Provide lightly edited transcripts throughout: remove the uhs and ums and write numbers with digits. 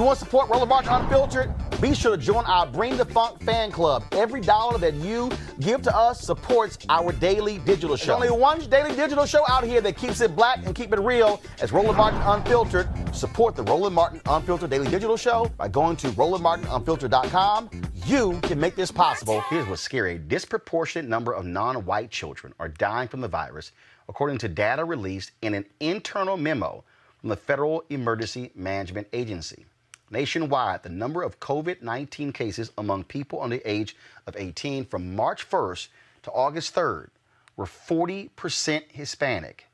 You want to support Roland Martin Unfiltered? Be sure to join our Bring the Funk fan club. Every dollar that you give to us supports our daily digital show. There's only one daily digital show out here that keeps it black and keep it real. As Roland Martin Unfiltered. Support the Roland Martin Unfiltered daily digital show by going to RolandMartinUnfiltered.com. You can make this possible. Here's what's scary. A disproportionate number of non-white children are dying from the virus, according to data released in an internal memo from the Federal Emergency Management Agency. Nationwide, the number of COVID-19 cases among people under the age of 18 from March 1st to August 3rd were 40% Hispanic,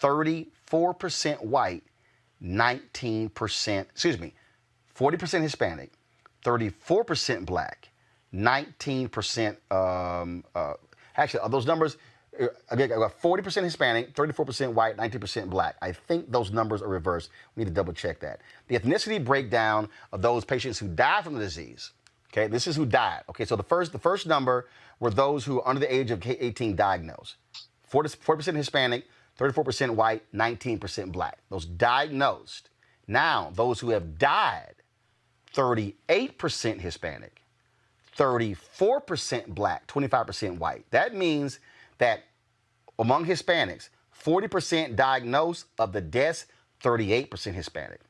34% white, 40% Hispanic, 34% black, 19%, actually, are those numbers, again, I got 40% Hispanic, 34% white, 19% black. I think those numbers are reversed. We need to double check that. The ethnicity breakdown of those patients who died from the disease, okay, this is who died. Okay, so the first number were those who are under the age of 18 diagnosed. 40% Hispanic, 34% white, 19% black. Those diagnosed. Now, those who have died, 38% Hispanic, 34% black, 25% white. That means that among Hispanics, 40% diagnosed of the deaths, 38% Hispanic.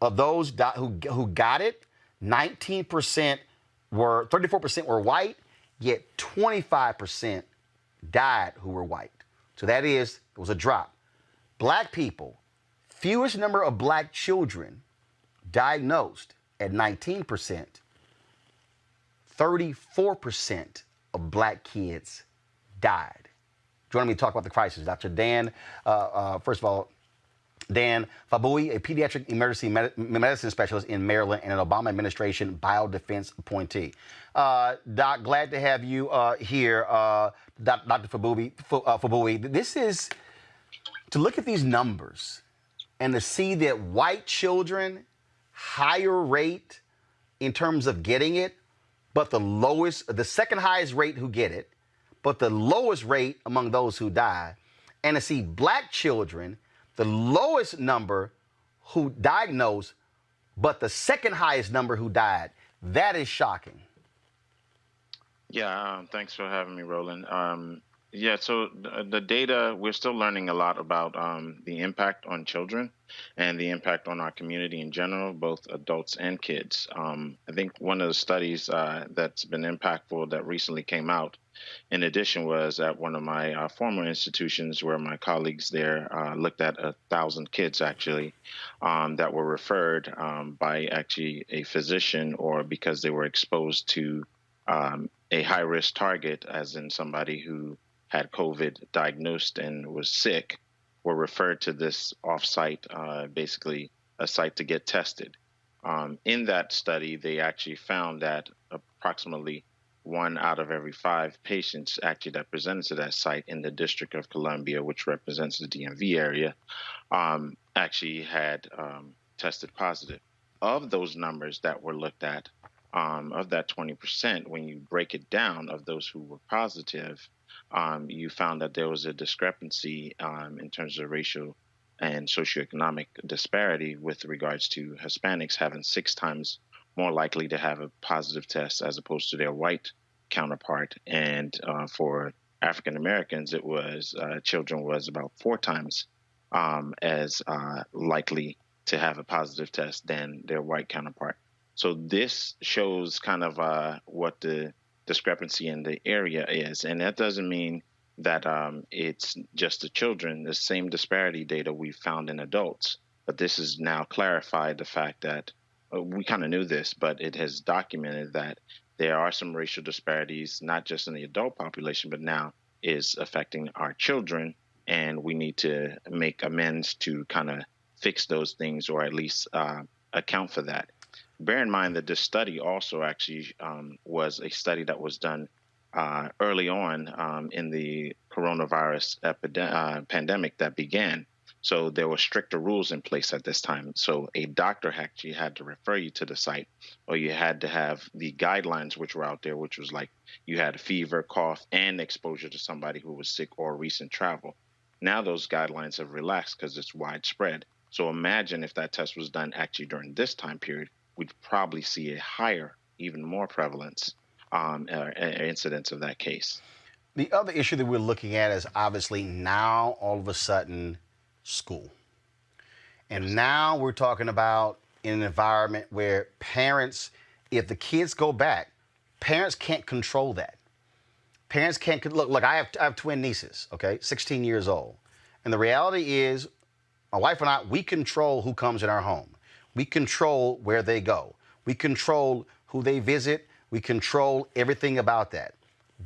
Of those who got it, 34% were white, yet 25% died who were white. So that is, it was a drop. Black people, fewest number of black children diagnosed at 19%, 34% of black kids died. Joining me to talk about the crisis, Dr. Dan, first of all, Dan Fabui, a pediatric emergency medicine specialist in Maryland and an Obama administration biodefense appointee. Doc, glad to have you here, Dr. Fabui. This is, to look at these numbers and to see that white children, higher rate in terms of getting it, but the second highest rate who get it, but the lowest rate among those who die, and to see black children, the lowest number who diagnosed, but the second highest number who died. That is shocking. Yeah, thanks for having me, Roland. Yeah, so the data, we're still learning a lot about the impact on children and the impact on our community in general, both adults and kids. I think one of the studies that's been impactful that recently came out, in addition, was at one of my former institutions where my colleagues there looked at 1,000 kids actually that were referred by actually a physician or because they were exposed to a high-risk target, as in somebody who had COVID diagnosed and was sick, were referred to this off-site, basically a site to get tested. In that study, they actually found that approximately 1 out of every 5 patients actually that presented to that site in the District of Columbia, which represents the DMV area, actually had tested positive. Of those numbers that were looked at, of that 20%, when you break it down of those who were positive, you found that there was a discrepancy in terms of racial and socioeconomic disparity with regards to Hispanics having 6 times more likely to have a positive test as opposed to their white counterpart. And for African Americans, it was children was about 4 times as likely to have a positive test than their white counterpart. So this shows kind of what the discrepancy in the area is. And that doesn't mean that it's just the children. The same disparity data we found in adults. But this has now clarified the fact that we kind of knew this, but it has documented that there are some racial disparities, not just in the adult population, but now is affecting our children. And we need to make amends to kind of fix those things or at least account for that. Bear in mind that this study also actually was a study that was done early on in the coronavirus pandemic that began. So there were stricter rules in place at this time. So a doctor actually had to refer you to the site, or you had to have the guidelines which were out there, which was like you had a fever, cough, and exposure to somebody who was sick or recent travel. Now those guidelines have relaxed because it's widespread. So imagine if that test was done actually during this time period, we'd probably see a higher, even more prevalence incidence of that case. The other issue that we're looking at is obviously now all of a sudden school. And Yes. now we're talking about in an environment where parents, if the kids go back, parents can't control that. Parents can't look. I have twin nieces. Okay, 16 years old, and the reality is, my wife and I, we control who comes in our home. We control where they go. We control who they visit. We control everything about that.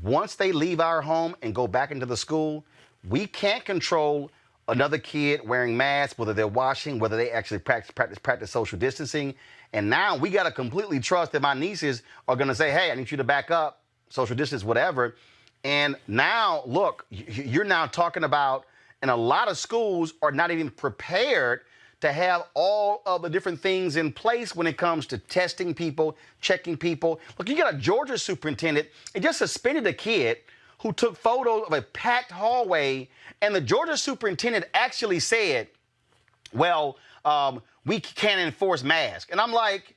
Once they leave our home and go back into the school, we can't control another kid wearing masks, whether they're washing, whether they actually practice social distancing. And now we got to completely trust that my nieces are going to say, hey, I need you to back up, social distance, whatever. And now, look, you're now talking about, and a lot of schools are not even prepared to have all of the different things in place when it comes to testing people, checking people. Look, you got a Georgia superintendent, and just suspended a kid who took photos of a packed hallway, and the Georgia superintendent actually said, well, we can't enforce masks. And I'm like,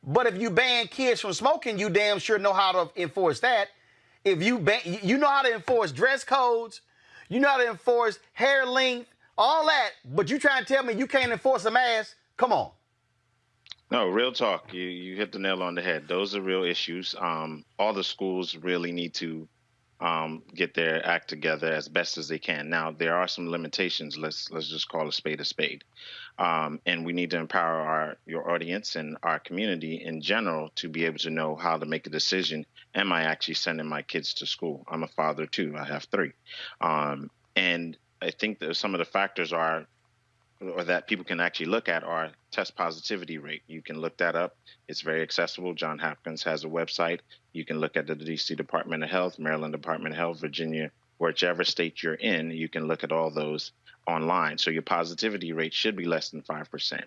but if you ban kids from smoking, you damn sure know how to enforce that. If you know how to enforce dress codes, you know how to enforce hair length, all that, but you trying to tell me you can't enforce a mask? Come on. No, real talk. You hit the nail on the head. Those are real issues. All the schools really need to get their act together as best as they can. Now, there are some limitations. Let's just call a spade a spade. And we need to empower your audience and our community in general to be able to know how to make a decision. Am I actually sending my kids to school? I'm a father too. I have three. And I think that some of the factors are, or that people can actually look at, are test positivity rate. You can look that up. It's very accessible. John Hopkins has a website. You can look at the DC Department of Health, Maryland Department of Health, Virginia, whichever state you're in, you can look at all those online. So your positivity rate should be less than 5%.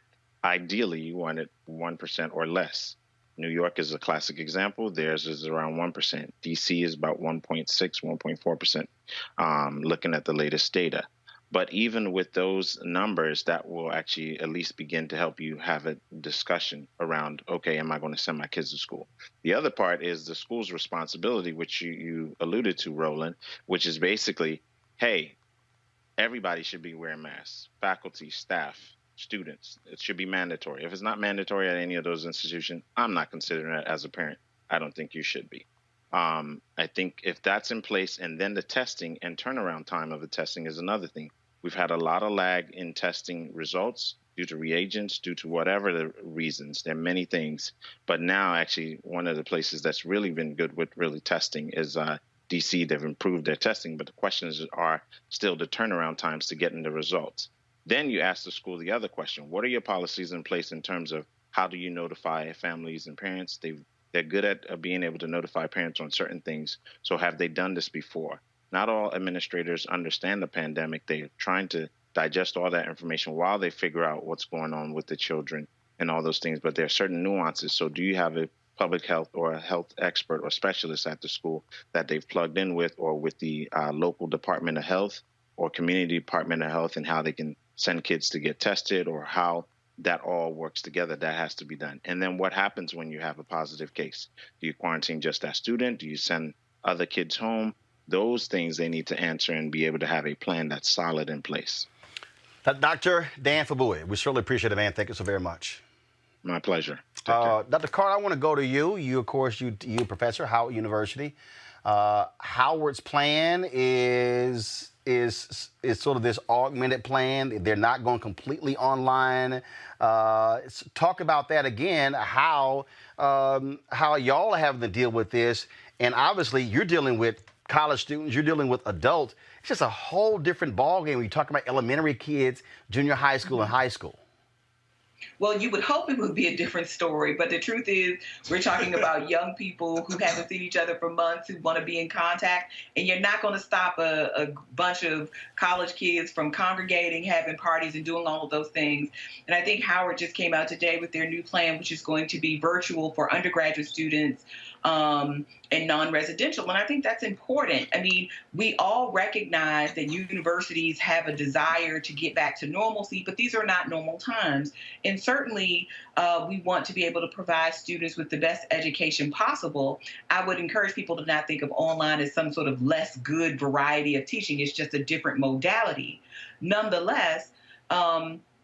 Ideally, you want it 1% or less. New York is a classic example. Theirs is around 1%. DC is about 1.6, 1.4%, looking at the latest data. But even with those numbers, that will actually at least begin to help you have a discussion around, okay, am I going to send my kids to school? The other part is the school's responsibility, which you alluded to, Roland, which is basically, hey, everybody should be wearing masks, faculty, staff, students. It should be mandatory. If it's not mandatory at any of those institutions, I'm not considering it as a parent. I don't think you should be. I think if that's in place, and then the testing and turnaround time of the testing is another thing. We've had a lot of lag in testing results due to reagents, due to whatever the reasons. There are many things. But now, actually, one of the places that's really been good with really testing is DC. They've improved their testing, but the questions are still the turnaround times to getting the results. Then you ask the school the other question: what are your policies in place in terms of how do you notify families and parents? They're good at being able to notify parents on certain things. So have they done this before? Not all administrators understand the pandemic. They're trying to digest all that information while they figure out what's going on with the children and all those things. But there are certain nuances. So do you have a public health or a health expert or specialist at the school that they've plugged in with, or with the local Department of Health or community Department of Health, and how they can send kids to get tested, or how that all works together? That has to be done. And then what happens when you have a positive case? Do you quarantine just that student? Do you send other kids home? Those things they need to answer and be able to have a plan that's solid in place. Dr. Dan Fabui, we certainly appreciate it, man. Thank you so very much. My pleasure. Dr. Carter, I want to go to you. You, of course, you professor, Howard University. Howard's plan is sort of this augmented plan. They're not going completely online. Talk about that again. How y'all are having to deal with this, and obviously you're dealing with college students. You're dealing with adults. It's just a whole different ballgame when you talk about elementary kids, junior high school, and high school. Well, you would hope it would be a different story, but the truth is we're talking about young people who haven't seen each other for months, who want to be in contact, and you're not going to stop a bunch of college kids from congregating, having parties, and doing all of those things. And I think Howard just came out today with their new plan, which is going to be virtual for undergraduate students and non-residential. And I think that's important. I mean, we all recognize that universities have a desire to get back to normalcy, but these are not normal times. And certainly we want to be able to provide students with the best education possible. I would encourage people to not think of online as some sort of less good variety of teaching. It's just a different modality. Nonetheless,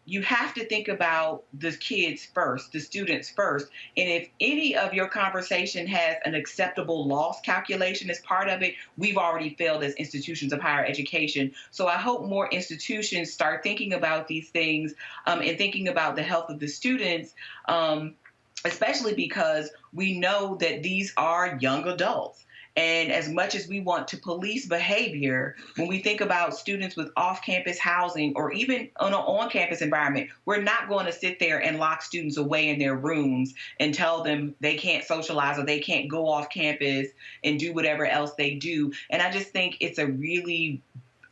you have to think about the kids first, the students first. And if any of your conversation has an acceptable loss calculation as part of it, we've already failed as institutions of higher education. So I hope more institutions start thinking about these things and thinking about the health of the students, especially because we know that these are young adults. And as much as we want to police behavior, when we think about students with off-campus housing or even on an on-campus environment, we're not going to sit there and lock students away in their rooms and tell them they can't socialize or they can't go off campus and do whatever else they do. And I just think it's a really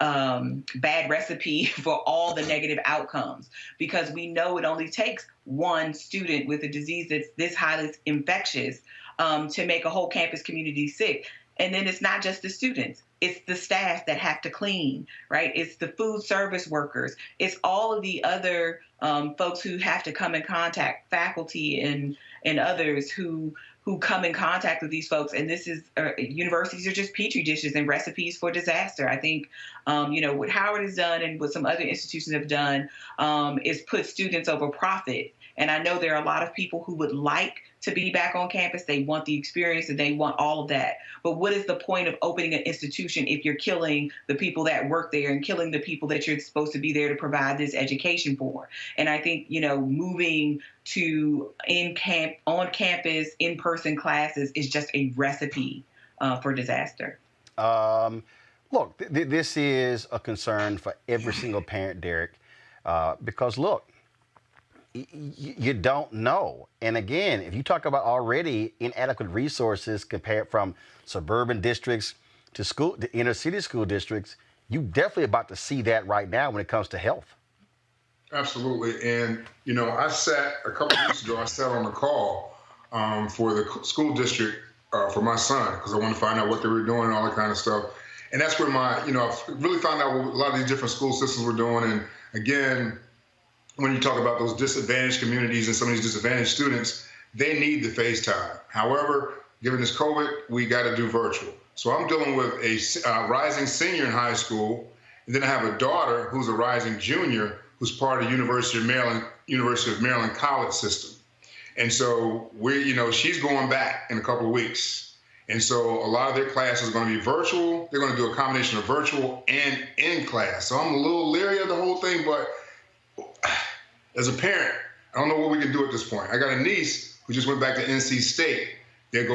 bad recipe for all the negative outcomes, because we know it only takes one student with a disease that's this highly infectious to make a whole campus community sick. And then it's not just the students. It's the staff that have to clean, right? It's the food service workers. It's all of the other folks who have to come in contact, faculty and others who come in contact with these folks. And this is, universities are just petri dishes and recipes for disaster. I think, what Howard has done and what some other institutions have done is put students over profit. And I know there are a lot of people who would like to be back on campus. They want the experience and they want all of that. But what is the point of opening an institution if you're killing the people that work there and killing the people that you're supposed to be there to provide this education for? And I think, moving to on campus, in-person classes is just a recipe for disaster. Look, this is a concern for every single parent, Derek, because look, you don't know. And again, if you talk about already inadequate resources compared from suburban districts to inner city school districts, you definitely about to see that right now when it comes to health. Absolutely. And, I sat a couple of weeks ago, I sat on the call for the school district for my son, because I wanted to find out what they were doing and all that kind of stuff. And that's where I've really found out what a lot of these different school systems were doing. And again, when you talk about those disadvantaged communities and some of these disadvantaged students, they need the face time. However, given this COVID, we got to do virtual. So I'm dealing with a rising senior in high school, and then I have a daughter who's a rising junior who's part of the University of Maryland College system. And so she's going back in a couple of weeks. And so a lot of their classes are going to be virtual. They're going to do a combination of virtual and in class. So I'm a little leery of the whole thing, but as a parent, I don't know what we can do at this point. I got a niece who just went back to NC State. They're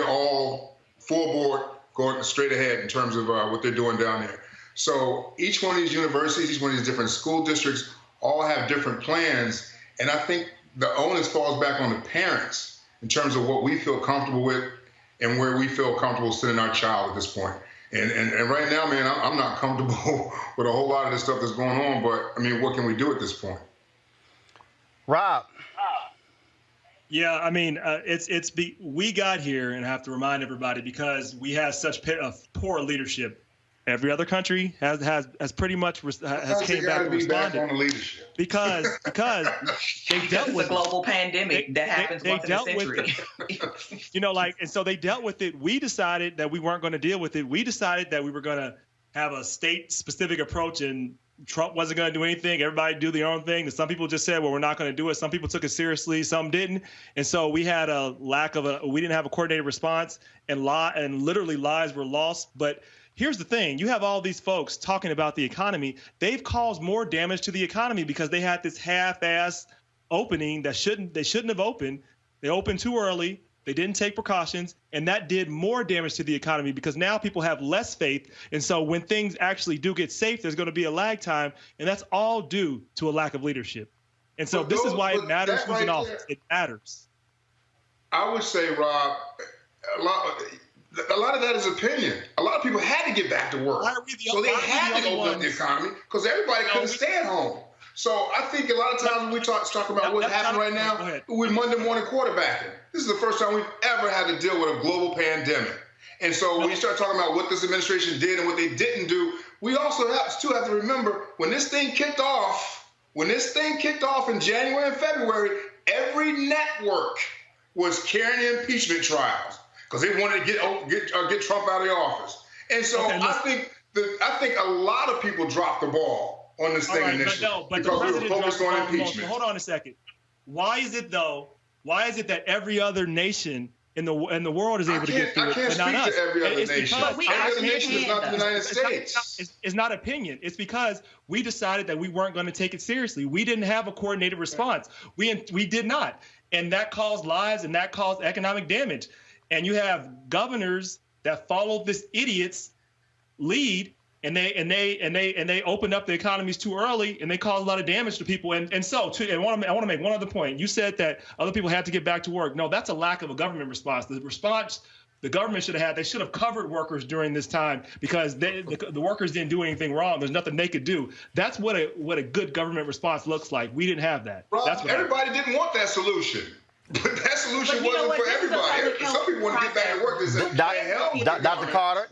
all full board, going straight ahead in terms of what they're doing down there. So each one of these universities, each one of these different school districts all have different plans. And I think the onus falls back on the parents in terms of what we feel comfortable with and where we feel comfortable sending our child at this point. And right now, man, I'm not comfortable with a whole lot of this stuff that's going on. But, what can we do at this point? Rob. Yeah, we got here, and I have to remind everybody, because we have such poor leadership. Every other country has pretty much came back and responded on the leadership. because they dealt with a global pandemic that happens once in a century. And so they dealt with it. We decided that we weren't going to deal with it. We decided that we were going to have a state-specific approach, and Trump wasn't going to do anything. Everybody do their own thing. And some people just said, well, we're not going to do it. Some people took it seriously. Some didn't. And so we had we didn't have a coordinated response, and literally lives were lost. But here's the thing. You have all these folks talking about the economy. They've caused more damage to the economy because they had this half-ass opening they shouldn't have opened. They opened too early. They didn't take precautions, and that did more damage to the economy because now people have less faith. And so when things actually do get safe, there's going to be a lag time, and that's all due to a lack of leadership. And so this is why it matters who's in office. It matters. I would say, Rob, a lot of that is opinion. A lot of people had to get back to work. So they had to open up the economy because everybody couldn't stay at home. So I think a lot of times when we talk about what's happening right now, we're Monday morning quarterbacking. This is the first time we've ever had to deal with a global pandemic. And so when you start talking about what this administration did and what they didn't do, we also have to remember when this thing kicked off in January and February, every network was carrying impeachment trials because they wanted to get Trump out of the office. And so I think a lot of people dropped the ball on this thing initially because we were focused on impeachment. Hold on a second. Why is it that every other nation in the world is able to get through it, but not us? Every other nation. Every other nation is not the United States. It's not opinion. It's because we decided that we weren't going to take it seriously. We didn't have a coordinated response. We did not, and that caused lives and that caused economic damage. And you have governors that follow this idiot's lead, and they opened up the economies too early, and they caused a lot of damage to people. And I want to make one other point. You said that other people had to get back to work. No, that's a lack of a government response. The response the government should have had, they should have covered workers during this time because the workers didn't do anything wrong. There's nothing they could do. That's what a good government response looks like. We didn't have that. Rob, everybody didn't want that solution. But that solution wasn't for everybody. Some people want to get back to work.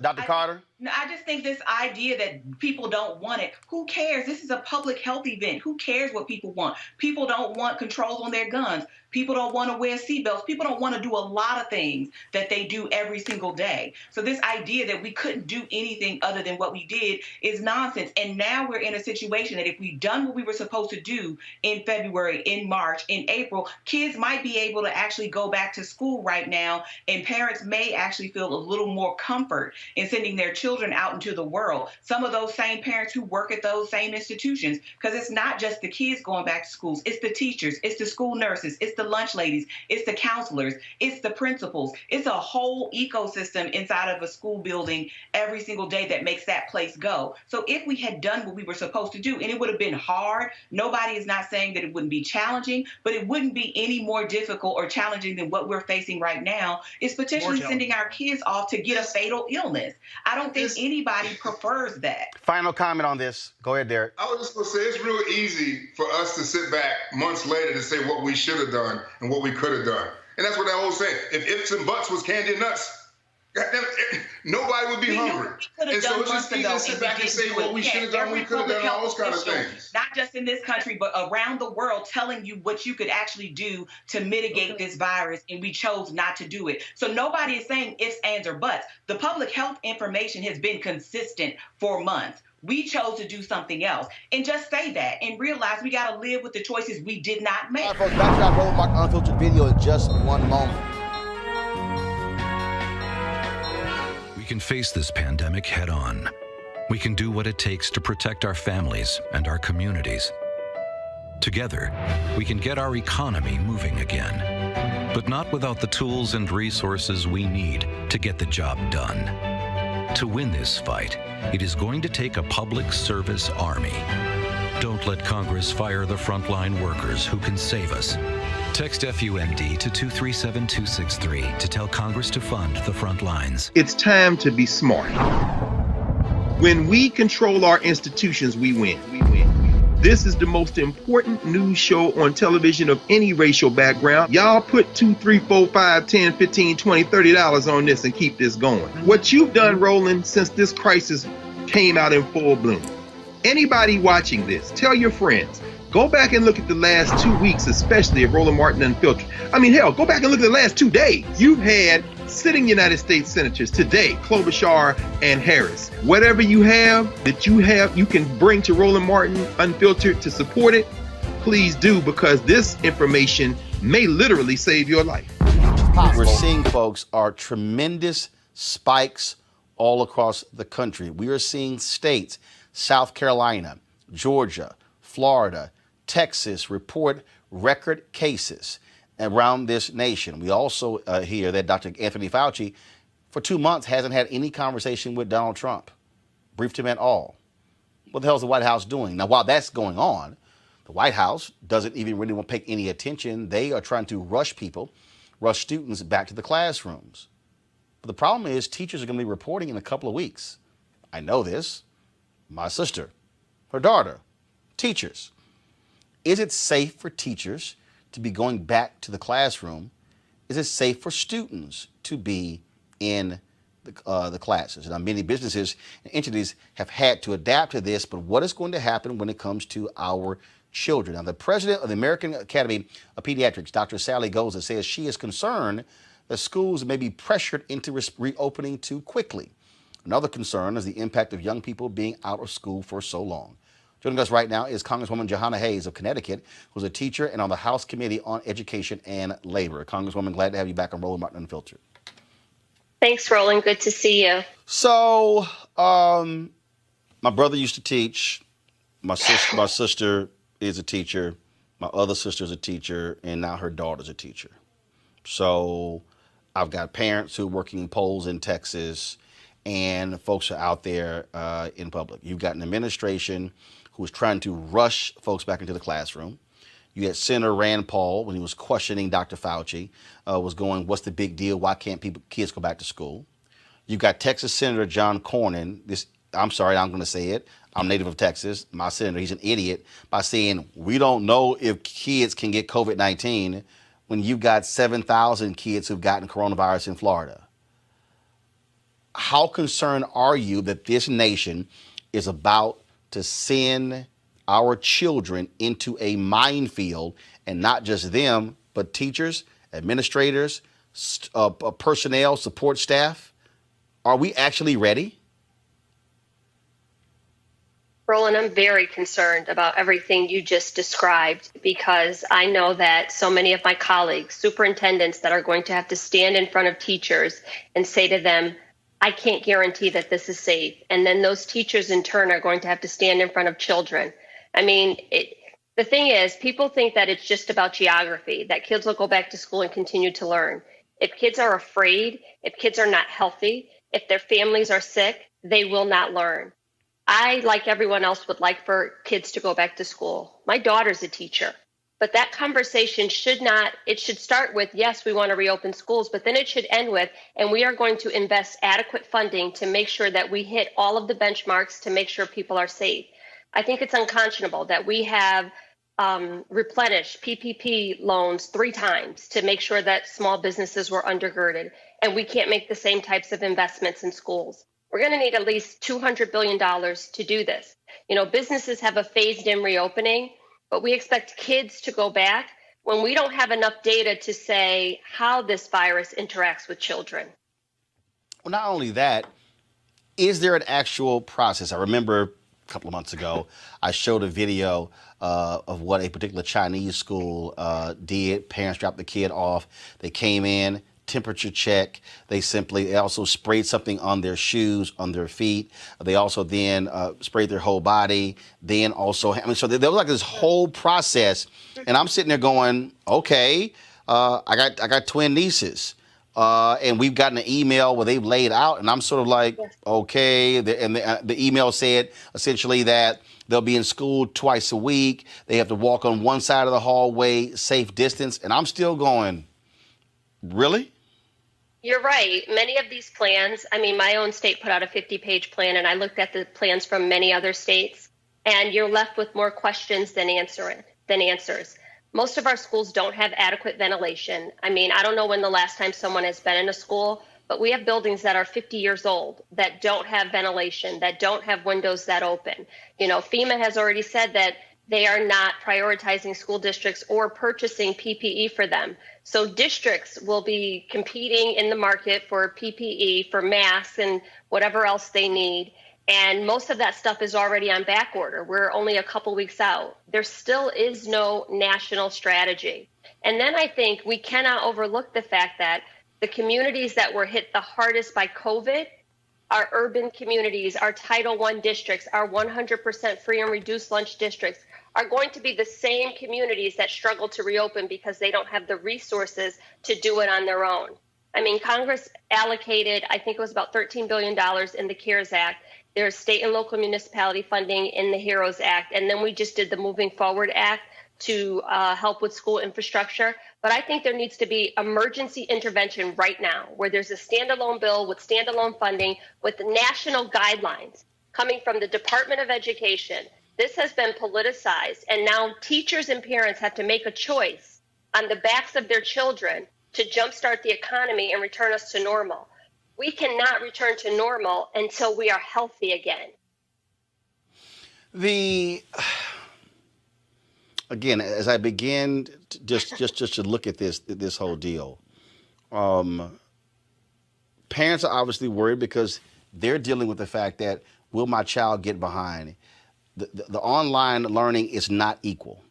Dr. Carter. No, I just think this idea that people don't want it. Who cares? This is a public health event. Who cares what people want? People don't want controls on their guns. People don't want to wear seatbelts. People don't want to do a lot of things that they do every single day. So this idea that we couldn't do anything other than what we did is nonsense. And now we're in a situation that if we'd done what we were supposed to do in February, in March, in April, kids might be able to actually go back to school right now, and parents may actually feel a little more comfort in sending their children out into the world. Some of those same parents who work at those same institutions, because it's not just the kids going back to schools, it's the teachers, it's the school nurses, it's the lunch ladies, it's the counselors, it's the principals. It's a whole ecosystem inside of a school building every single day that makes that place go. So if we had done what we were supposed to do, and it would have been hard, nobody is not saying that it wouldn't be challenging, but it wouldn't be any more difficult or challenging than what we're facing right now, is potentially sending our kids off to get a fatal illness. I don't think anybody prefers that. Final comment on this. Go ahead, Derek. I was just going to say, it's real easy for us to sit back months later to say what we should have done and what we could have done. And that's what that whole saying. If ifs and buts was candy and nuts, goddamn, nobody would be hungry. And so it's just easy to sit back and say what we should have done, we could have done, all those kind of things. Not just in this country, but around the world, telling you what you could actually do to mitigate this virus, and we chose not to do it. So nobody is saying ifs, ands, or buts. The public health information has been consistent for months. We chose to do something else. And just say that and realize we got to live with the choices we did not make. All right, folks, back to our Roland Martin Unfiltered video in just one moment. We can face this pandemic head on. We can do what it takes to protect our families and our communities. Together, we can get our economy moving again, but not without the tools and resources we need to get the job done. To win this fight, it is going to take a public service army. Don't let Congress fire the frontline workers who can save us. Text FUMD to 237263 to tell Congress to fund the front lines. It's time to be smart. When we control our institutions, we win. This is the most important news show on television of any racial background. Y'all put $2, $3, $4, $5, $10, $15, $20, $30 on this and keep this going. What you've done, Roland, since this crisis came out in full bloom. Anybody watching this, tell your friends. Go back and look at the last 2 weeks, especially of Roland Martin Unfiltered. I mean, hell, go back and look at the last 2 days. You've had sitting United States senators today, Klobuchar and Harris. Whatever you have that you can bring to Roland Martin Unfiltered to support it, please do, because this information may literally save your life. We're seeing, folks, are tremendous spikes all across the country. We are seeing states, South Carolina, Georgia, Florida, Texas, report record cases around this nation. We also hear that Dr. Anthony Fauci, for 2 months, hasn't had any conversation with Donald Trump, briefed him at all. What the hell is the White House doing? Now, while that's going on, The White House doesn't even really want to pay any attention. They are trying to rush students back to the classrooms. But the problem is teachers are going to be reporting in a couple of weeks. I know this. My sister, her daughter, teachers. Is it safe for teachers to be going back to the classroom? Is it safe for students to be in the classes? Now, many businesses and entities have had to adapt to this, but what is going to happen when it comes to our children? Now, the president of the American Academy of Pediatrics, Dr. Sally Goza, says she is concerned that schools may be pressured into reopening too quickly. Another concern is the impact of young people being out of school for so long. Joining us right now is Congresswoman Jahana Hayes of Connecticut, who's a teacher and on the House Committee on Education and Labor. Congresswoman, glad to have you back on Roland Martin Unfiltered. Thanks, Roland. Good to see you. So, my brother used to teach. My sister is a teacher. My other sister is a teacher, and now her daughter's a teacher. So, I've got parents who are working polls in Texas, and folks are out there in public. You've got an administration who is trying to rush folks back into the classroom. You had Senator Rand Paul, when he was questioning Dr. Fauci, was going, what's the big deal? Why can't kids go back to school? You've got Texas Senator John Cornyn. I'm sorry, I'm going to say it. I'm native of Texas. My senator, he's an idiot by saying we don't know if kids can get COVID-19 when you've got 7,000 kids who've gotten coronavirus in Florida. How concerned are you that this nation is about to send our children into a minefield, and not just them, but teachers, administrators, personnel, support staff? Are we actually ready? Roland, I'm very concerned about everything you just described, because I know that so many of my colleagues, superintendents, that are going to have to stand in front of teachers and say to them, I can't guarantee that this is safe. And then those teachers in turn are going to have to stand in front of children. I mean, the thing is, people think that it's just about geography, that kids will go back to school and continue to learn. If kids are afraid, if kids are not healthy, if their families are sick, they will not learn. I, like everyone else, would like for kids to go back to school. My daughter's a teacher. But that conversation should start with, yes, we want to reopen schools, but then it should end with, and we are going to invest adequate funding to make sure that we hit all of the benchmarks to make sure people are safe. I think it's unconscionable that we have replenished PPP loans 3 times to make sure that small businesses were undergirded, and we can't make the same types of investments in schools. We're going to need at least $200 billion to do this. You know, businesses have a phased-in reopening, but we expect kids to go back when we don't have enough data to say how this virus interacts with children. Well, not only that, is there an actual process? I remember a couple of months ago, I showed a video of what a particular Chinese school did. Parents dropped the kid off. They came in, temperature check. They also sprayed something on their shoes, on their feet. They also then sprayed their whole body. Then also, so there was like this whole process. And I'm sitting there going, okay, I got twin nieces. And we've gotten an email where they've laid out, and I'm sort of like, okay. And the email said essentially that they'll be in school twice a week. They have to walk on one side of the hallway, safe distance. And I'm still going, really? You're right. Many of these plans, I mean, my own state put out a 50-page plan, and I looked at the plans from many other states, and you're left with more questions than answers. Most of our schools don't have adequate ventilation. I mean, I don't know when the last time someone has been in a school, but we have buildings that are 50 years old that don't have ventilation, that don't have windows that open. You know, FEMA has already said that they are not prioritizing school districts or purchasing PPE for them. So districts will be competing in the market for PPE, for masks and whatever else they need. And most of that stuff is already on back order. We're only a couple weeks out. There still is no national strategy. And then I think we cannot overlook the fact that the communities that were hit the hardest by COVID, our urban communities, our Title I districts, our 100% free and reduced lunch districts, are going to be the same communities that struggle to reopen because they don't have the resources to do it on their own. I mean, Congress allocated, I think it was about $13 billion in the CARES Act, There's state and local municipality funding in the HEROES Act. And then we just did the Moving Forward Act to help with school infrastructure. But I think there needs to be emergency intervention right now, where there's a standalone bill with standalone funding with national guidelines coming from the Department of Education. This has been politicized, and now teachers and parents have to make a choice on the backs of their children to jumpstart the economy and return us to normal. We cannot return to normal until we are healthy again. Again, as I begin just to look at this whole deal, parents are obviously worried because they're dealing with the fact that, will my child get behind? The online learning is not equal.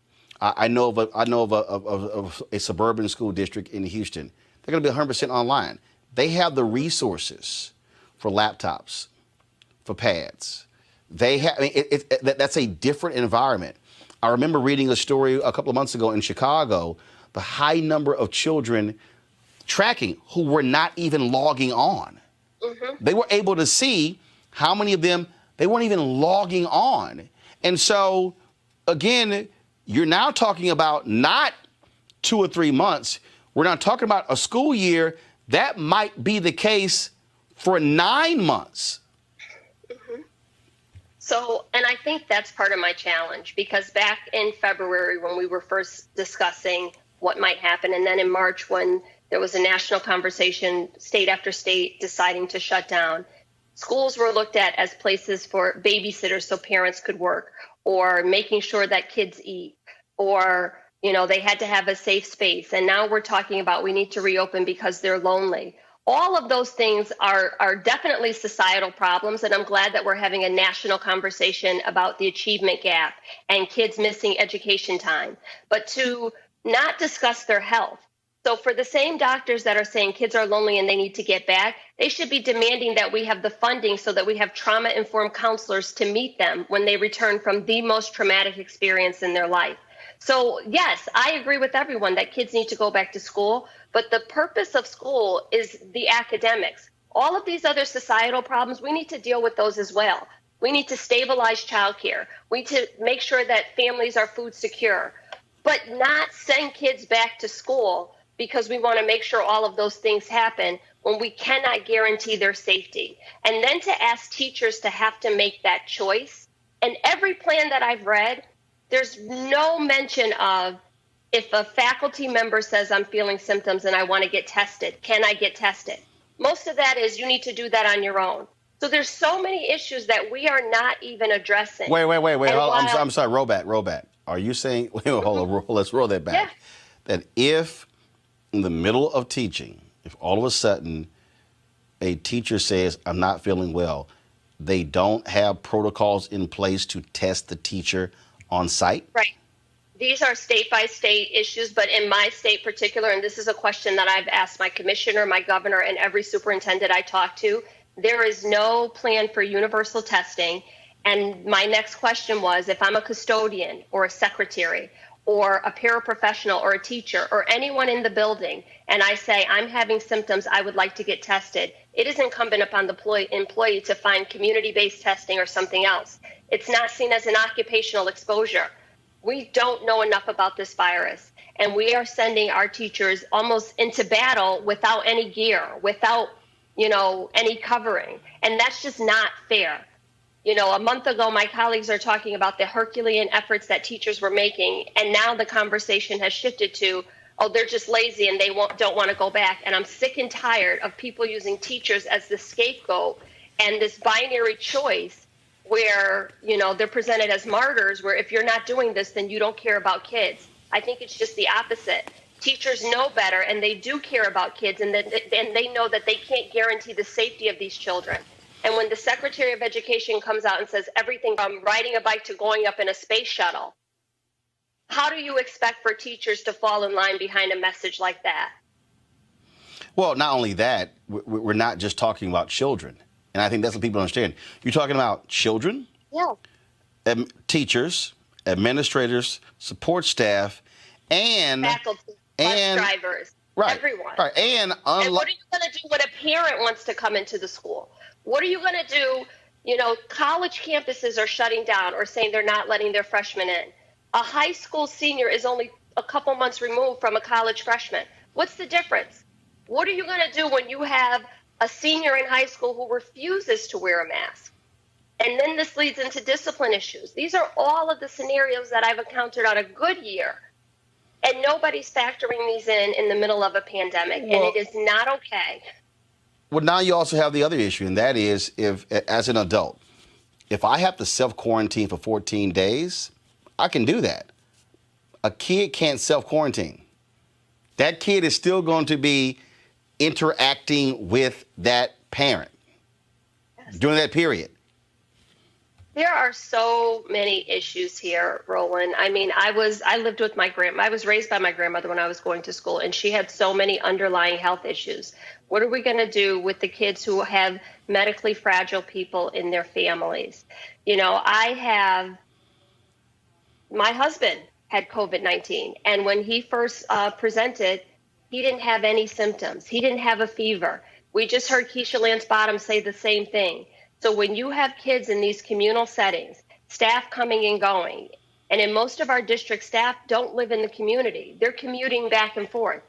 I know of a suburban school district in Houston. They're going to be 100% online. They have the resources for laptops, for pads. They have. I mean, that's a different environment. I remember reading a story a couple of months ago in Chicago, the high number of children tracking who were not even logging on. Mm-hmm. They were able to see how many of them, they weren't even logging on. And so, again, you're now talking about not 2 or 3 months. We're not talking about a school year. That might be the case for 9 months. So, and I think that's part of my challenge, because back in February when we were first discussing what might happen, and then in March when there was a national conversation, state after state deciding to shut down, schools were looked at as places for babysitters so parents could work, or making sure that kids eat, or, you know, they had to have a safe space. And now we're talking about we need to reopen because they're lonely. All of those things are definitely societal problems, and I'm glad that we're having a national conversation about the achievement gap and kids missing education time, but to not discuss their health. So for the same doctors that are saying kids are lonely and they need to get back, they should be demanding that we have the funding so that we have trauma-informed counselors to meet them when they return from the most traumatic experience in their life. So yes, I agree with everyone that kids need to go back to school, but the purpose of school is the academics. All of these other societal problems, we need to deal with those as well. We need to stabilize childcare. We need to make sure that families are food secure, but not send kids back to school because we want to make sure all of those things happen when we cannot guarantee their safety. And then to ask teachers to have to make that choice. And every plan that I've read, there's no mention of, if a faculty member says I'm feeling symptoms and I want to get tested, can I get tested? Most of that is you need to do that on your own. So there's so many issues that we are not even addressing. Wait. I'm sorry. Roll back. Are you saying, hold on, let's roll that back. Yeah. That if in the middle of teaching, if all of a sudden a teacher says, I'm not feeling well, they don't have protocols in place to test the teacher on site? Right. These are state by state issues, but in my state particular, and this is a question that I've asked my commissioner, my governor, and every superintendent I talk to, there is no plan for universal testing. And my next question was, if I'm a custodian or a secretary or a paraprofessional or a teacher or anyone in the building, and I say, I'm having symptoms, I would like to get tested, it is incumbent upon the employee to find community-based testing or something else. It's not seen as an occupational exposure. We don't know enough about this virus, and we are sending our teachers almost into battle without any gear, without, any covering. And that's just not fair. A month ago, my colleagues are talking about the Herculean efforts that teachers were making, and now the conversation has shifted to, oh, they're just lazy and they don't want to go back. And I'm sick and tired of people using teachers as the scapegoat and this binary choice where, they're presented as martyrs, where if you're not doing this, then you don't care about kids. I think it's just the opposite. Teachers know better, and they do care about kids, and they know that they can't guarantee the safety of these children. And when the Secretary of Education comes out and says everything from riding a bike to going up in a space shuttle, how do you expect for teachers to fall in line behind a message like that? Well, not only that, we're not just talking about children. And I think that's what people understand. You're talking about children, yeah, teachers, administrators, support staff, and faculty, bus drivers, right, everyone. Right, and what are you going to do when a parent wants to come into the school? What are you going to do, College campuses are shutting down or saying they're not letting their freshmen in. A high school senior is only a couple months removed from a college freshman. What's the difference? What are you going to do when you have a senior in high school who refuses to wear a mask? And then this leads into discipline issues. These are all of the scenarios that I've encountered on a good year. And nobody's factoring these in the middle of a pandemic. And it is not okay. Well, now you also have the other issue, and that is if, as an adult, if I have to self-quarantine for 14 days, I can do that. A kid can't self-quarantine. That kid is still going to be interacting with that parent during that period. There are so many issues here, Roland. I mean, I lived with my grandma. I was raised by my grandmother when I was going to school, and she had so many underlying health issues. What are we going to do with the kids who have medically fragile people in their families? My husband had COVID-19, and when he first presented, he didn't have any symptoms. He didn't have a fever. We just heard Keisha Lance Bottoms say the same thing. So when you have kids in these communal settings, staff coming and going, and in most of our district, staff don't live in the community. They're commuting back and forth.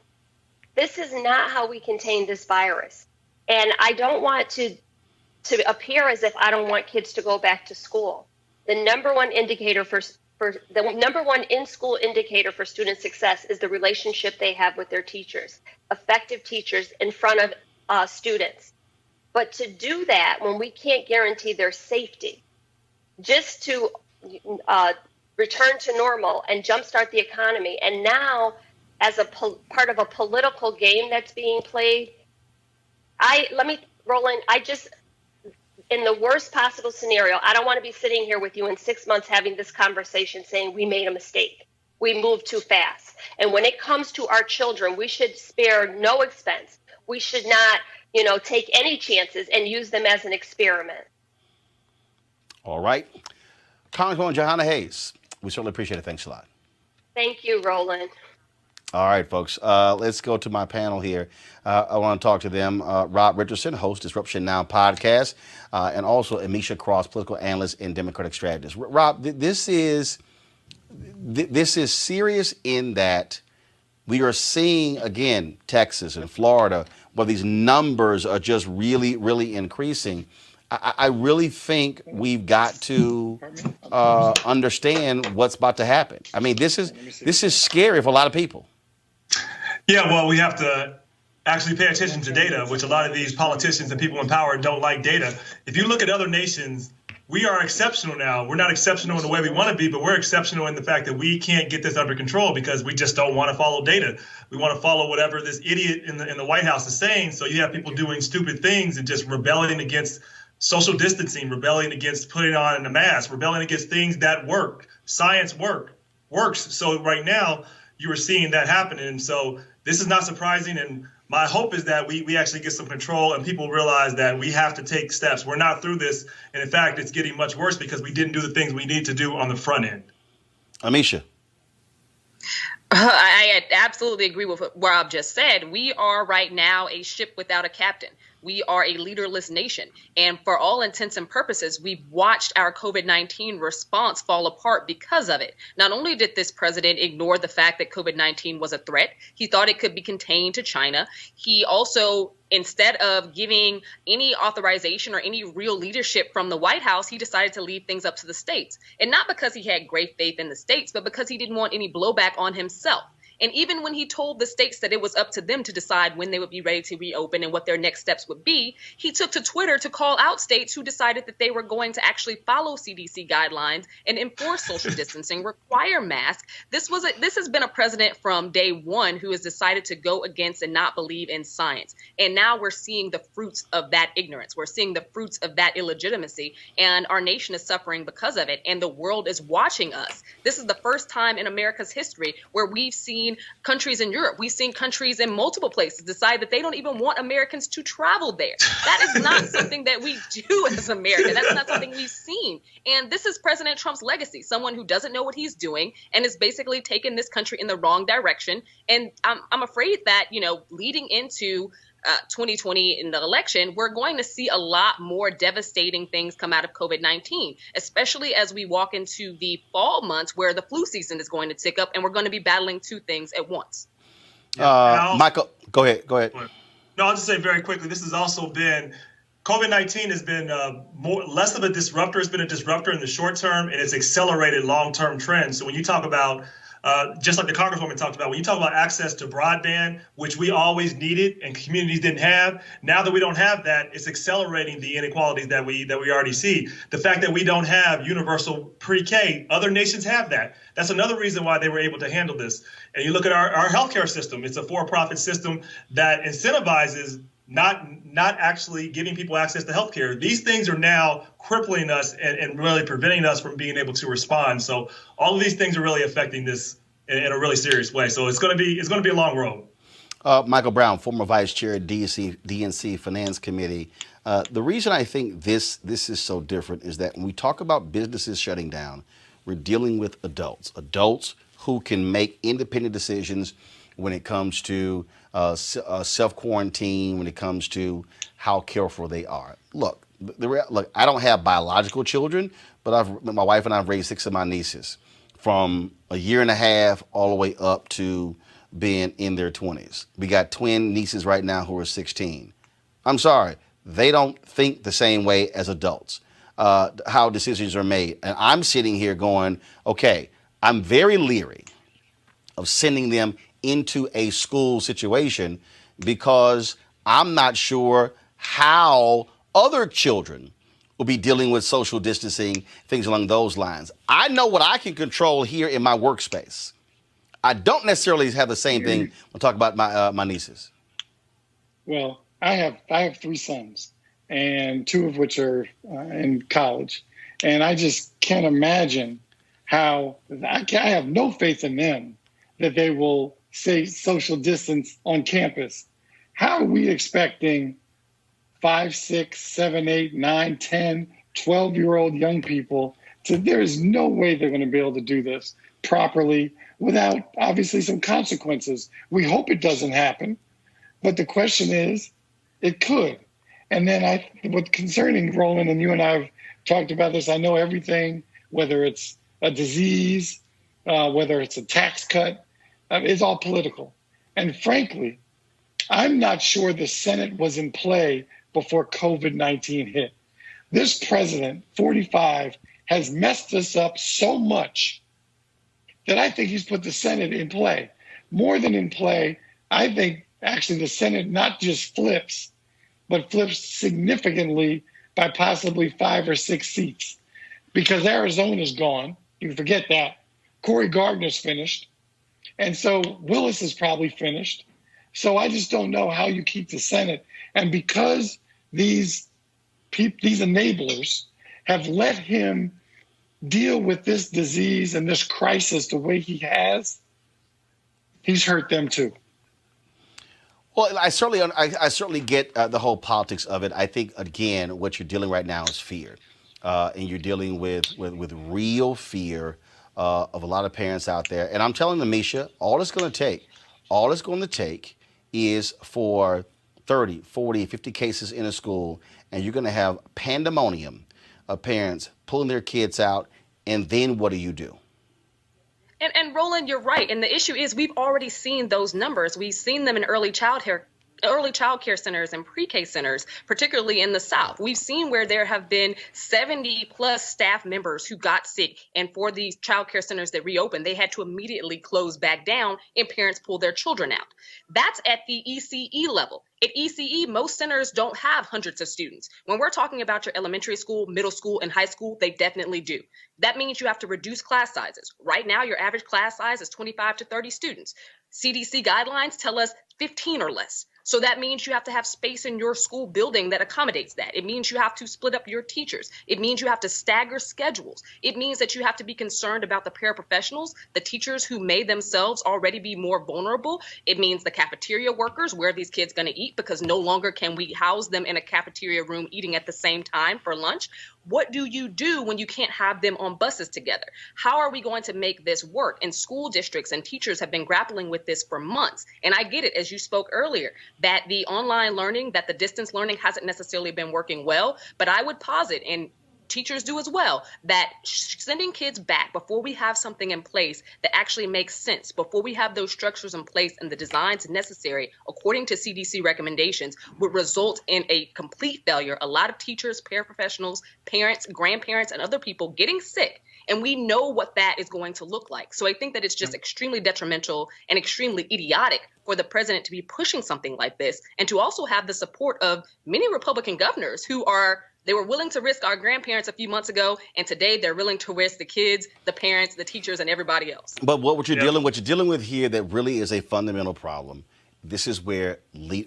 This is not how we contain this virus. And I don't want to appear as if I don't want kids to go back to school. The number one indicator the number one in-school indicator for student success is the relationship they have with their teachers, effective teachers in front of students. But to do that when we can't guarantee their safety, just to return to normal and jumpstart the economy, and now as a part of a political game that's being played, Roland, in the worst possible scenario, I don't want to be sitting here with you in 6 months having this conversation saying we made a mistake. We moved too fast. And when it comes to our children, we should spare no expense. We should not, take any chances and use them as an experiment. All right. Congresswoman Jahana Hayes, we certainly appreciate it. Thanks a lot. Thank you, Roland. All right, folks. Let's go to my panel here. I want to talk to them. Rob Richardson, host Disruption Now podcast, and also Amisha Cross, political analyst and Democratic strategist. Rob, this is serious in that we are seeing, again, Texas and Florida, where these numbers are just really, really increasing. I really think we've got to understand what's about to happen. I mean, this is scary for a lot of people. Yeah, well, we have to actually pay attention to data, which a lot of these politicians and people in power don't like data. If you look at other nations, we are exceptional now. We're not exceptional in the way we want to be, but we're exceptional in the fact that we can't get this under control because we just don't want to follow data. We want to follow whatever this idiot in the White House is saying. So you have people doing stupid things and just rebelling against social distancing, rebelling against putting on a mask, rebelling against things that work. Science works. So right now you are seeing that happening. So this is not surprising. And my hope is that we actually get some control and people realize that we have to take steps. We're not through this. And in fact, it's getting much worse because we didn't do the things we need to do on the front end. Amisha. I absolutely agree with what Rob just said. We are right now a ship without a captain. We are a leaderless nation. And for all intents and purposes, we've watched our COVID-19 response fall apart because of it. Not only did this president ignore the fact that COVID-19 was a threat, he thought it could be contained to China. He also, instead of giving any authorization or any real leadership from the White House, he decided to leave things up to the states. And not because he had great faith in the states, but because he didn't want any blowback on himself. And even when he told the states that it was up to them to decide when they would be ready to reopen and what their next steps would be, he took to Twitter to call out states who decided that they were going to actually follow CDC guidelines and enforce social distancing, require masks. This has been a president from day one who has decided to go against and not believe in science. And now we're seeing the fruits of that ignorance. We're seeing the fruits of that illegitimacy, and our nation is suffering because of it. And the world is watching us. This is the first time in America's history where we've seen countries in Europe, we've seen countries in multiple places decide that they don't even want Americans to travel there. That is not something that we do as America. That's not something we've seen. And this is President Trump's legacy, someone who doesn't know what he's doing and is basically taking this country in the wrong direction. And I'm afraid that, leading into 2020 in the election, we're going to see a lot more devastating things come out of COVID-19, especially as we walk into the fall months where the flu season is going to tick up and we're going to be battling two things at once. Michael, go ahead. No, I'll just say very quickly, this has also been, COVID-19 has been less of a disruptor. It's been a disruptor in the short term, and it's accelerated long-term trends. So when you talk about, just like the Congresswoman talked about, when you talk about access to broadband, which we always needed and communities didn't have, now that we don't have that, it's accelerating the inequalities that we already see. The fact that we don't have universal pre-K, other nations have that. That's another reason why they were able to handle this. And you look at our healthcare system, it's a for-profit system that incentivizes not actually giving people access to healthcare. These things are now crippling us and really preventing us from being able to respond. So all of these things are really affecting this in a really serious way. So it's going to be a long road. Michael Brown, former vice chair of DNC Finance Committee. The reason I think this is so different is that when we talk about businesses shutting down, we're dealing with adults who can make independent decisions when it comes to self-quarantine, when it comes to how careful they are. Look, I don't have biological children, but my wife and I have raised 6 of my nieces from a year and a half all the way up to being in their 20s. We got twin nieces right now who are 16. I'm sorry, they don't think the same way as adults, how decisions are made. And I'm sitting here going, okay, I'm very leery of sending them into a school situation because I'm not sure how other children will be dealing with social distancing, things along those lines. I know what I can control here in my workspace. I don't necessarily have the same thing when I talk about my nieces. Well, I have 3 sons, and 2 of which are in college, and I just can't imagine how I have no faith in them that they will say social distance on campus. How are we expecting 5, 6, 7, 8, 9, 10, 12-year-old young people there is no way they're going to be able to do this properly without obviously some consequences. We hope it doesn't happen, but the question is, it could. And then what's concerning, Roland, and you and I have talked about this, I know everything, whether it's a disease, whether it's a tax cut, it's all political. And frankly, I'm not sure the Senate was in play before COVID-19 hit. This president, 45, has messed us up so much that I think he's put the Senate in play. More than in play, I think actually the Senate not just flips, but flips significantly by possibly 5 or 6 seats. Because Arizona's gone, you forget that. Cory Gardner's finished. And so Willis is probably finished. So I just don't know how you keep the Senate. And because these enablers have let him deal with this disease and this crisis the way he has, he's hurt them too. Well, I certainly get the whole politics of it. I think, again, what you're dealing right now is fear. And you're dealing with real fear of a lot of parents out there. And I'm telling them, Misha, all it's going to take is for 30, 40, 50 cases in a school, and you're going to have pandemonium of parents pulling their kids out, and then what do you do? And Roland, you're right. And the issue is we've already seen those numbers. We've seen them in early child care centers and pre-K centers, particularly in the South. We've seen where there have been 70 plus staff members who got sick. And for these child care centers that reopened, they had to immediately close back down and parents pull their children out. That's at the ECE level. At ECE, most centers don't have hundreds of students. When we're talking about your elementary school, middle school, and high school, they definitely do. That means you have to reduce class sizes. Right now, your average class size is 25 to 30 students. CDC guidelines tell us 15 or less. So that means you have to have space in your school building that accommodates that. It means you have to split up your teachers. It means you have to stagger schedules. It means that you have to be concerned about the paraprofessionals, the teachers who may themselves already be more vulnerable. It means the cafeteria workers, where are these kids going to eat? Because no longer can we house them in a cafeteria room eating at the same time for lunch. What do you do when you can't have them on buses together? How are we going to make this work? And school districts and teachers have been grappling with this for months. And I get it, as you spoke earlier, that the online learning, that the distance learning hasn't necessarily been working well. But I would posit, and teachers do as well, that sending kids back before we have something in place that actually makes sense, before we have those structures in place and the designs necessary, according to CDC recommendations, would result in a complete failure. A lot of teachers, paraprofessionals, parents, grandparents, and other people getting sick. And we know what that is going to look like. So I think that it's just extremely detrimental and extremely idiotic for the president to be pushing something like this, and to also have the support of many Republican governors who they were willing to risk our grandparents a few months ago, and today they're willing to risk the kids, the parents, the teachers, and everybody else. But what you're dealing with here that really is a fundamental problem. This is where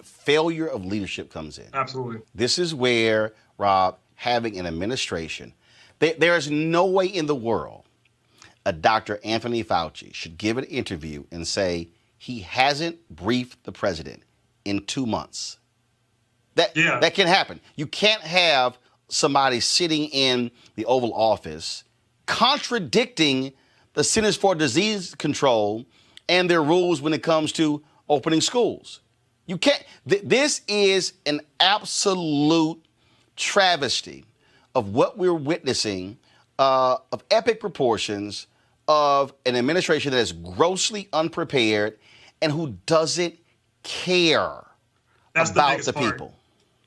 failure of leadership comes in. Absolutely. This is where, Rob, having an administration, there is no way in the world a Dr. Anthony Fauci should give an interview and say he hasn't briefed the president in 2 months. That can happen. You can't have somebody sitting in the Oval Office contradicting the Centers for Disease Control and their rules when it comes to opening schools. You can't. This is an absolute travesty of what we're witnessing, of epic proportions, of an administration that is grossly unprepared and who doesn't care about the people.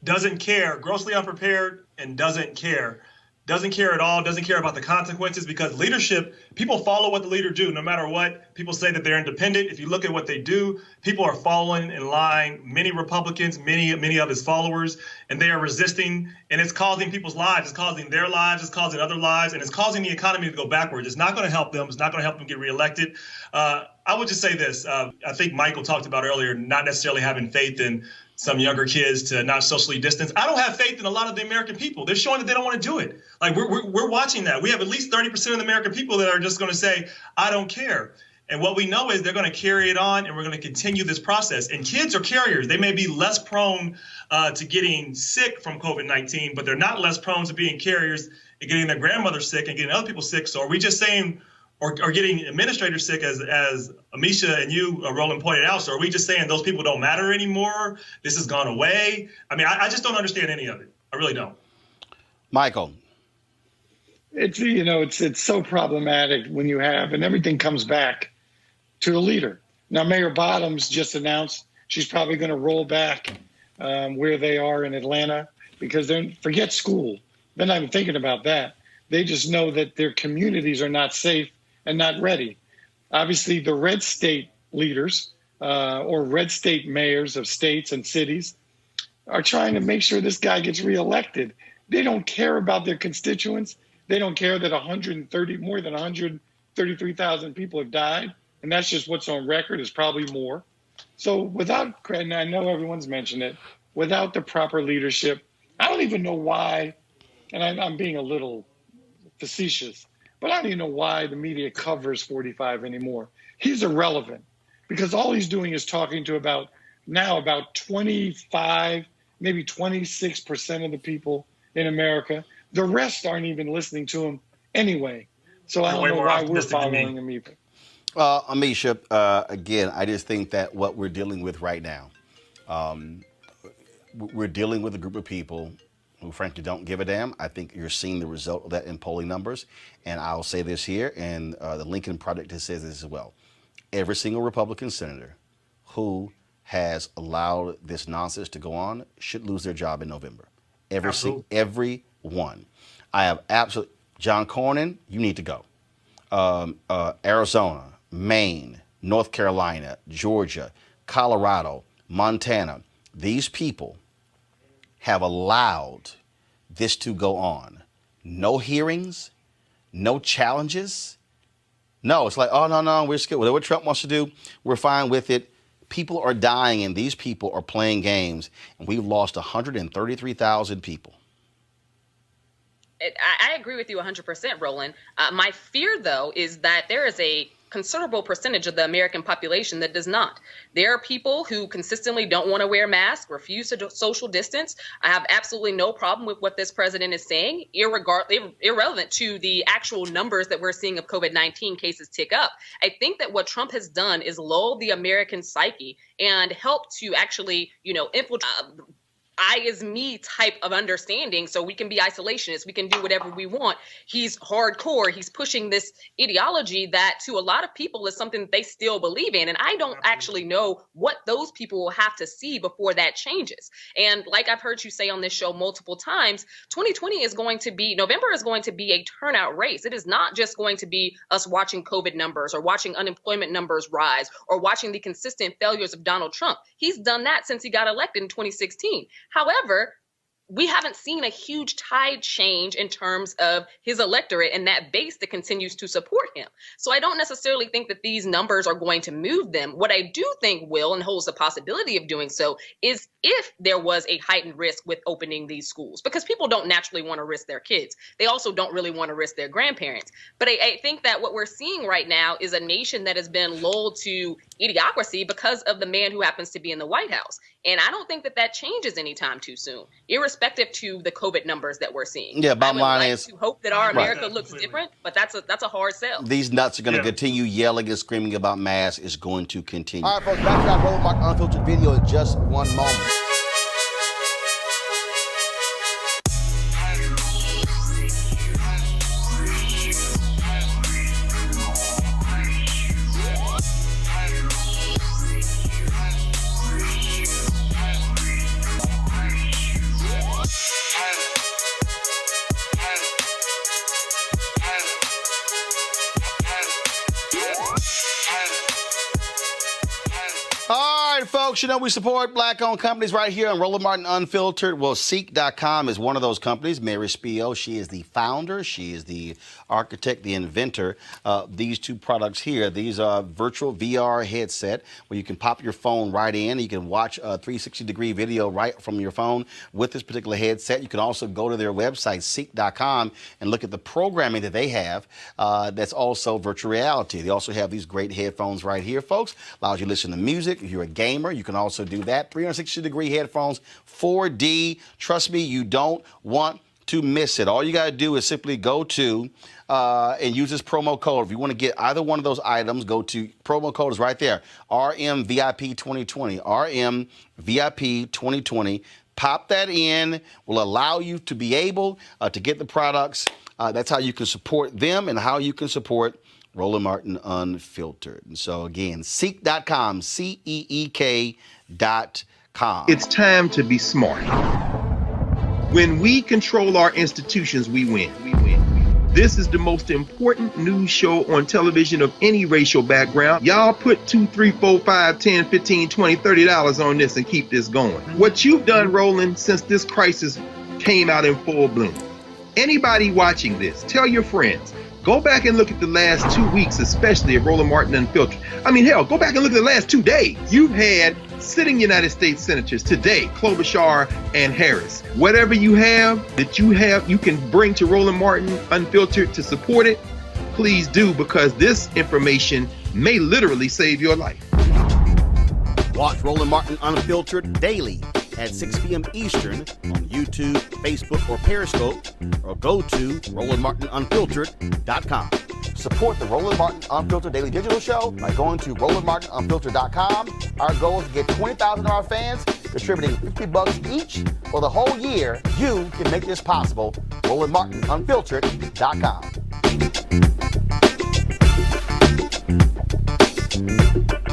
Doesn't care, grossly unprepared, and doesn't care. Doesn't care at all, doesn't care about the consequences, because leadership, people follow what the leader do, no matter what. People say that they're independent. If you look at what they do, people are following in line. Many Republicans, many of his followers, and they are resisting, and it's causing people's lives. It's causing their lives, it's causing other lives, and it's causing the economy to go backwards. It's not going to help them. It's not going to help them get reelected. I would just say this. I think Michael talked about earlier, not necessarily having faith in some younger kids to not socially distance. I don't have faith in a lot of the American people. They're showing that they don't want to do it. Like we're watching that. We have at least 30% of the American people that are just going to say, I don't care. And what we know is they're going to carry it on, and we're going to continue this process. And kids are carriers. They may be less prone to getting sick from COVID-19, but they're not less prone to being carriers and getting their grandmother sick and getting other people sick. So are we just saying, or getting administrators sick, as Amisha and you, Roland, pointed out? So are we just saying those people don't matter anymore? This has gone away? I mean, I just don't understand any of it. I really don't. Michael. It's so problematic when you have, and everything comes back to the leader. Now, Mayor Bottoms just announced she's probably going to roll back where they are in Atlanta, because forget school. They're not even thinking about that. They just know that their communities are not safe and not ready. Obviously, the red state leaders or red state mayors of states and cities are trying to make sure this guy gets reelected. They don't care about their constituents. They don't care that more than 133,000 people have died, and that's just what's on record. Is probably more. So without, and I know everyone's mentioned it, without the proper leadership, I don't even know why, and I'm being a little facetious, but I don't even know why the media covers 45 anymore. He's irrelevant, because all he's doing is talking to about 25, maybe 26% of the people in America. The rest aren't even listening to him anyway. So I don't know why we're following him either. Amisha, again, I just think that what we're dealing with right now, we're dealing with a group of people who frankly don't give a damn. I think you're seeing the result of that in polling numbers. And I'll say this here, and the Lincoln Project has said this as well. Every single Republican senator who has allowed this nonsense to go on should lose their job in November. Every one. I have absolutely, John Cornyn, you need to go. Arizona, Maine, North Carolina, Georgia, Colorado, Montana, these people have allowed this to go on. No hearings, no challenges. No, it's like, oh, no, we're scared. Whatever Trump wants to do, we're fine with it. People are dying, and these people are playing games, and we've lost 133,000 people. I agree with you 100%, Roland. My fear, though, is that there is a considerable percentage of the American population that does not. There are people who consistently don't want to wear masks, refuse to social distance. I have absolutely no problem with what this president is saying, irrelevant to the actual numbers that we're seeing of COVID-19 cases tick up. I think that what Trump has done is lull the American psyche and help to actually, infiltrate I is me type of understanding, so we can be isolationists, we can do whatever we want. He's hardcore. He's pushing this ideology that to a lot of people is something that they still believe in. And I don't actually know what those people will have to see before that changes. And like I've heard you say on this show multiple times, 2020 is going to be, November is going to be a turnout race. It is not just going to be us watching COVID numbers or watching unemployment numbers rise or watching the consistent failures of Donald Trump. He's done that since he got elected in 2016. However, we haven't seen a huge tide change in terms of his electorate and that base that continues to support him. So I don't necessarily think that these numbers are going to move them. What I do think will, and holds the possibility of doing so, is if there was a heightened risk with opening these schools, because people don't naturally want to risk their kids. They also don't really want to risk their grandparents. But I think that what we're seeing right now is a nation that has been lulled to idiocracy because of the man who happens to be in the White House. And I don't think that that changes anytime too soon, irrespective to the COVID numbers that we're seeing. Yeah, bottom line is to hope that our America looks different, but that's a hard sell. These nuts are going to continue yelling and screaming about masks. It's going to continue. All right, folks, back to our Roland Martin Unfiltered video in just one moment. Folks, we support black-owned companies right here on Roland Martin Unfiltered. Well, Ceek.com is one of those companies. Mary Spio, she is the founder. She is the architect, the inventor. These two products here, these are virtual VR headset where you can pop your phone right in. You can watch a 360-degree video right from your phone with this particular headset. You can also go to their website, Ceek.com, and look at the programming that they have that's also virtual reality. They also have these great headphones right here, folks. Allows you to listen to music. If you're a gamer, you can also do that. 360-degree headphones, 4D. Trust me, you don't want to miss it. All you got to do is simply go to and use this promo code. If you want to get either one of those items, go to promo code is right there, RMVIP2020, RMVIP2020. Pop that in. Will allow you to be able to get the products. That's how you can support them and how you can support Roland Martin Unfiltered. And so again, Ceek.com, CEEK.com. It's time to be smart. When we control our institutions, we win. This is the most important news show on television of any racial background. Y'all put $2, $3, $4, $5, $10, $15, $20, $30 on this and keep this going. What you've done, Roland, since this crisis came out in full bloom. Anybody watching this, tell your friends. Go back and look at the last 2 weeks, especially of Roland Martin Unfiltered. I mean, hell, go back and look at the last 2 days. You've had sitting United States senators today, Klobuchar and Harris. Whatever you have, you can bring to Roland Martin Unfiltered to support it. Please do, because this information may literally save your life. Watch Roland Martin Unfiltered daily at 6 p.m. Eastern on YouTube, Facebook, or Periscope, or go to RolandMartinUnfiltered.com. Support the Roland Martin Unfiltered Daily Digital Show by going to RolandMartinUnfiltered.com. Our goal is to get 20,000 of our fans contributing $50 each for the whole year. You can make this possible. RolandMartinUnfiltered.com.